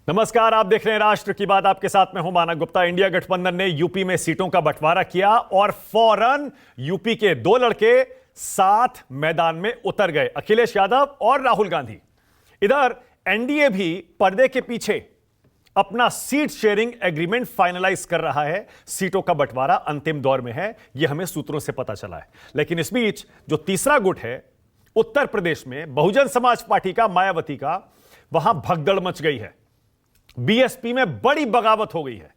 नमस्कार, आप देख रहे हैं राष्ट्र की बात। आपके साथ में हूं मानव गुप्ता। इंडिया गठबंधन ने यूपी में सीटों का बंटवारा किया और फौरन यूपी के दो लड़के साथ मैदान में उतर गए, अखिलेश यादव और राहुल गांधी। इधर एनडीए भी पर्दे के पीछे अपना सीट शेयरिंग एग्रीमेंट फाइनलाइज कर रहा है। सीटों का बंटवारा अंतिम दौर में है, यह हमें सूत्रों से पता चला है। लेकिन इस बीच जो तीसरा गुट है उत्तर प्रदेश में, बहुजन समाज पार्टी का, मायावती का, वहां भगदड़ मच गई है। बीएसपी में बड़ी बगावत हो गई है।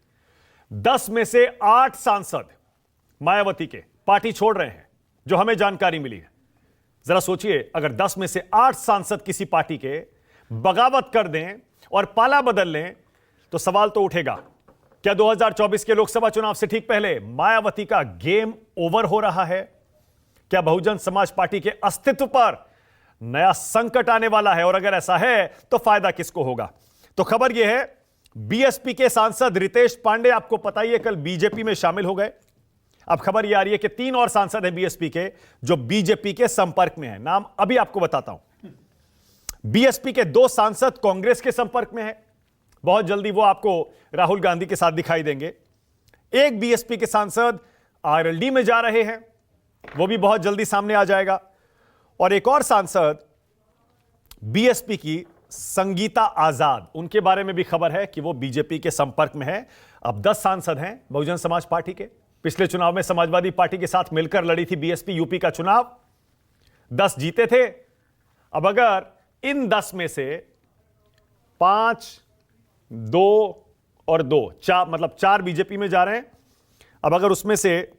10 में से 8 सांसद मायावती के पार्टी छोड़ रहे हैं, जो हमें जानकारी मिली है। जरा सोचिए, अगर 10 में से 8 सांसद किसी पार्टी के बगावत कर दें और पाला बदल लें तो सवाल तो उठेगा, क्या 2024 के लोकसभा चुनाव से ठीक पहले मायावती का गेम ओवर हो रहा है? क्या बहुजन समाज पार्टी के अस्तित्व पर नया संकट आने वाला है? और अगर ऐसा है तो फायदा किसको होगा? तो खबर यह है, बीएसपी के सांसद रितेश पांडे, आपको पता ही है, कल बीजेपी में शामिल हो गए। अब खबर यह आ रही है कि 3 और सांसद हैं बीएसपी के जो बीजेपी के संपर्क में हैं। नाम अभी आपको बताता हूं। बीएसपी के 2 सांसद कांग्रेस के संपर्क में हैं, बहुत जल्दी वो आपको राहुल गांधी के साथ दिखाई देंगे। एक बीएसपी के सांसद आरएलडी में जा रहे हैं, वो भी बहुत जल्दी सामने आ जाएगा। और एक और सांसद बीएसपी की संगीता आजाद, उनके बारे में भी खबर है कि वो बीजेपी के संपर्क में है। अब 10 सांसद हैं बहुजन समाज पार्टी के। पिछले चुनाव में समाजवादी पार्टी के साथ मिलकर लड़ी थी बीएसपी यूपी का चुनाव, 10 जीते थे। अब अगर इन 10 में से 5, 2 और 2, 4, मतलब 4 बीजेपी में जा रहे हैं। अब अगर उसमें से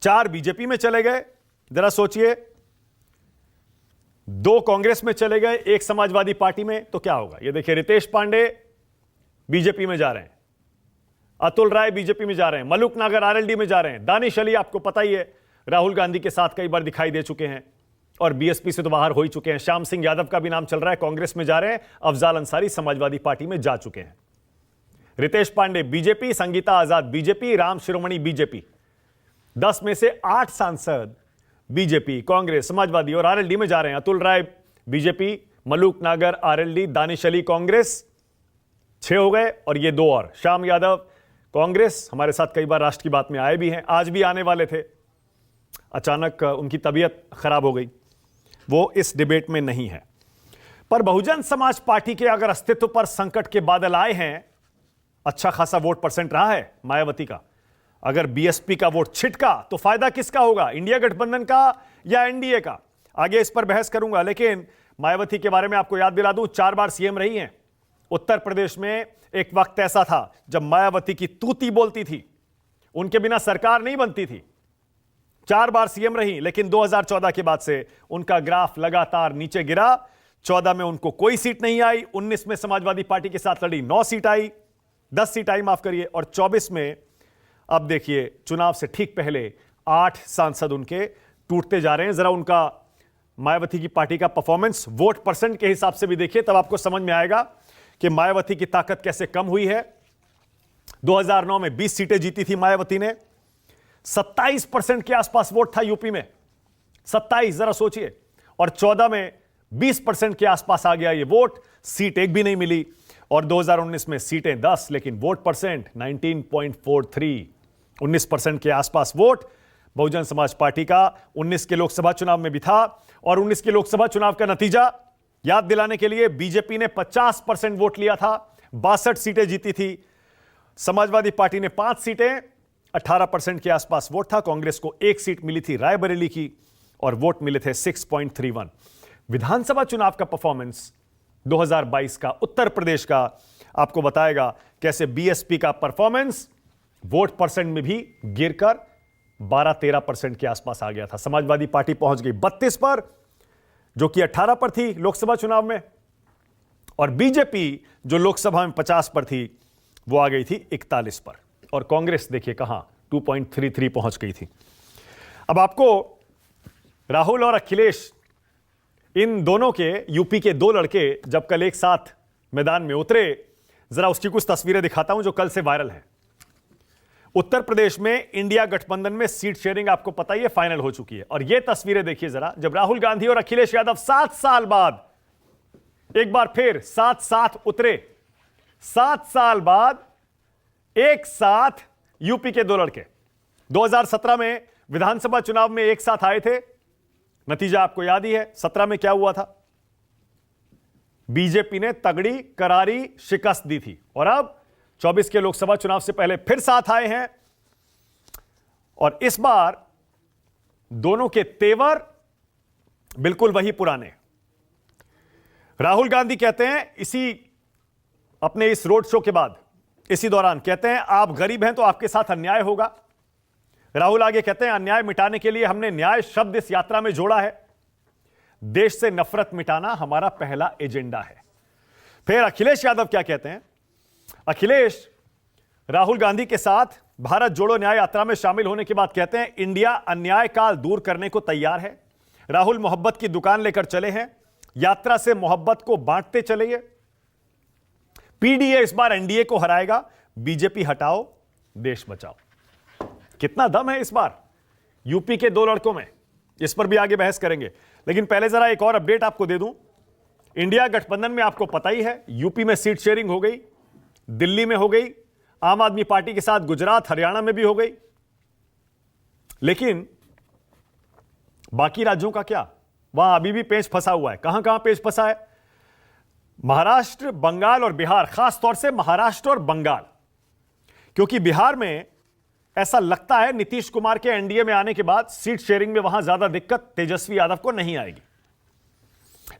4 बीजेपी में चले गए, जरा सोचिए, 2 कांग्रेस में चले गए, 1 समाजवादी पार्टी में, तो क्या होगा? ये देखिए, रितेश पांडे बीजेपी में जा रहे हैं, अतुल राय बीजेपी में जा रहे हैं, मलूक नागर आरएलडी में जा रहे हैं, दानिश अली आपको पता ही है राहुल गांधी के साथ कई बार दिखाई दे चुके हैं और बीएसपी से तो बाहर हो ही चुके हैं। श्याम सिंह यादव का भी नाम चल रहा है, कांग्रेस में जा रहे हैं। अफजाल अंसारी समाजवादी पार्टी में जा चुके हैं। रितेश पांडे बीजेपी, संगीता आजाद बीजेपी, राम शिरोमणि बीजेपी। 10 में से 8 सांसद बीजेपी, कांग्रेस, समाजवादी और आरएलडी में जा रहे हैं। अतुल राय बीजेपी, मलूक नागर आरएलडी, दानिश अली कांग्रेस, 6 हो गए। और ये 2 और, श्याम यादव कांग्रेस, हमारे साथ कई बार राष्ट्र की बात में आए भी हैं, आज भी आने वाले थे, अचानक उनकी तबीयत खराब हो गई, वो इस डिबेट में नहीं है। पर बहुजन समाज पार्टी के अगर अस्तित्व पर संकट के बादल आए हैं, अच्छा खासा वोट परसेंट रहा है मायावती का। अगर बीएसपी का वोट छिटका तो फायदा किसका होगा, इंडिया गठबंधन का या एनडीए का? आगे इस पर बहस करूंगा, लेकिन मायावती के बारे में आपको याद दिला दूं, 4 बार सीएम रही हैं। उत्तर प्रदेश में एक वक्त ऐसा था जब मायावती की तूती बोलती थी, उनके बिना सरकार नहीं बनती थी। 4 बार सीएम रही, लेकिन 2014 के बाद से उनका ग्राफ लगातार नीचे गिरा। 14 में उनको कोई सीट नहीं आई, 19 में समाजवादी पार्टी के साथ लड़ी, 9 सीट आई, 10 सीट आई, माफ करिए, और 24 में अब देखिए चुनाव से ठीक पहले 8 सांसद उनके टूटते जा रहे हैं। जरा उनका, मायावती की पार्टी का परफॉर्मेंस वोट परसेंट के हिसाब से भी देखिए, तब आपको समझ में आएगा कि मायावती की ताकत कैसे कम हुई है। 2009 में 20 सीटें जीती थी मायावती ने, 27% के आसपास वोट था यूपी में, 27, जरा सोचिए। और 14 में 20% के आसपास आ गया ये वोट, सीट एक भी नहीं मिली। और 2019 में सीटें 10, लेकिन वोट परसेंट 19.43, 19% के आसपास वोट बहुजन समाज पार्टी का 19 के लोकसभा चुनाव में भी था। और 19 के लोकसभा चुनाव का नतीजा याद दिलाने के लिए, बीजेपी ने 50% वोट लिया था, 62 सीटें जीती थी। समाजवादी पार्टी ने 5 सीटें, 18% के आसपास वोट था। कांग्रेस को 1 सीट मिली थी रायबरेली की, और वोट मिले थे 6.31। विधानसभा चुनाव का परफॉर्मेंस 2022 का उत्तर प्रदेश का आपको बताएगा कैसे बीएसपी का परफॉर्मेंस वोट परसेंट में भी गिरकर 12-13% के आसपास आ गया था। समाजवादी पार्टी पहुंच गई 32 पर, जो कि 18 पर थी लोकसभा चुनाव में, और बीजेपी जो लोकसभा में 50 पर थी, वो आ गई थी 41 पर। और कांग्रेस देखिए कहां 2.33 पहुंच गई थी। अब आपको राहुल और अखिलेश, इन दोनों के, यूपी के 2 लड़के जब कल एक साथ मैदान में उतरे, जरा उसकी कुछ तस्वीरें दिखाता हूं जो कल से वायरल है। उत्तर प्रदेश में इंडिया गठबंधन में सीट शेयरिंग आपको पता ही है फाइनल हो चुकी है। और ये तस्वीरें देखिए जरा, जब राहुल गांधी और अखिलेश यादव 7 साल बाद एक बार फिर साथ साथ उतरे 7 साल बाद एक साथ यूपी के दो लड़के 2017 में विधानसभा चुनाव में एक साथ आए थे। नतीजा आपको याद ही है, 17 में क्या हुआ था? बीजेपी ने तगड़ी करारी शिकस्त दी थी और अब 24 के लोकसभा चुनाव से पहले फिर साथ आए हैं और इस बार दोनों के तेवर बिल्कुल वही पुराने। राहुल गांधी कहते हैं अपने इस रोड शो के बाद, इसी दौरान कहते हैं आप गरीब हैं तो आपके साथ अन्याय होगा। राहुल आगे कहते हैं अन्याय मिटाने के लिए हमने न्याय शब्द इस यात्रा में जोड़ा है। देश से नफरत मिटाना हमारा पहला एजेंडा है। फिर अखिलेश यादव क्या कहते हैं? अखिलेश राहुल गांधी के साथ भारत जोड़ो न्याय यात्रा में शामिल होने के बाद कहते हैं इंडिया अन्याय काल दूर करने को तैयार है। राहुल मोहब्बत की दुकान लेकर चले हैं, यात्रा से मोहब्बत को बांटते चले। पीडीए इस बार एनडीए को हराएगा, बीजेपी हटाओ देश बचाओ। कितना दम है इस बार यूपी के दो लड़कों में, इस पर भी आगे बहस करेंगे। लेकिन पहले जरा एक और अपडेट आपको दे दूं। इंडिया गठबंधन में आपको पता ही है, यूपी में सीट शेयरिंग हो गई, दिल्ली में हो गई, आम आदमी पार्टी के साथ गुजरात हरियाणा में भी हो गई। लेकिन बाकी राज्यों का क्या? वहां अभी भी पेच फंसा हुआ है। कहां कहां पेच फंसा है? महाराष्ट्र, बंगाल और बिहार, खास तौर से महाराष्ट्र और बंगाल, क्योंकि बिहार में ऐसा लगता है नीतीश कुमार के एनडीए में आने के बाद सीट शेयरिंग में वहां ज्यादा दिक्कत तेजस्वी यादव को नहीं आएगी।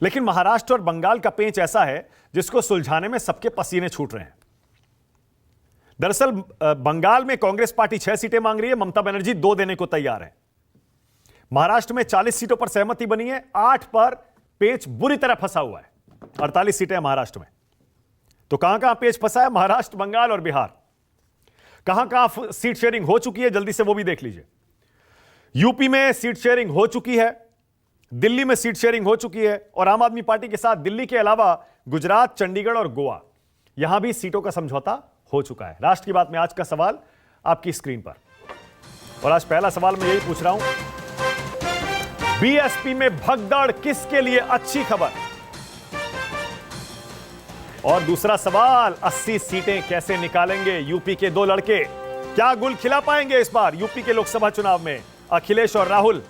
लेकिन महाराष्ट्र और बंगाल का पेंच ऐसा है जिसको सुलझाने में सबके पसीने छूट रहे हैं। दरअसल बंगाल में कांग्रेस पार्टी 6 सीटें मांग रही है, ममता बनर्जी 2 देने को तैयार है। महाराष्ट्र में 40 सीटों पर सहमति बनी है, 8 पर पेच बुरी तरह फंसा हुआ है। 48 सीटें हैं महाराष्ट्र में। तो कहां कहां पेच फंसा है? महाराष्ट्र, बंगाल और बिहार। कहां कहां सीट शेयरिंग हो चुकी है, जल्दी से वो भी देख लीजिए। यूपी में सीट शेयरिंग हो चुकी है, दिल्ली में सीट शेयरिंग हो चुकी है और आम आदमी पार्टी के साथ दिल्ली के अलावा गुजरात, चंडीगढ़ और गोवा, यहां भी सीटों का समझौता हो चुका है। राष्ट्र की बात में आज का सवाल आपकी स्क्रीन पर, और आज पहला सवाल मैं यही पूछ रहा हूं, बीएसपी में भगदड़ किसके लिए अच्छी खबर? और दूसरा सवाल, 80 सीटें कैसे निकालेंगे यूपी के दो लड़के? क्या गुल खिला पाएंगे इस बार यूपी के लोकसभा चुनाव में अखिलेश और राहुल?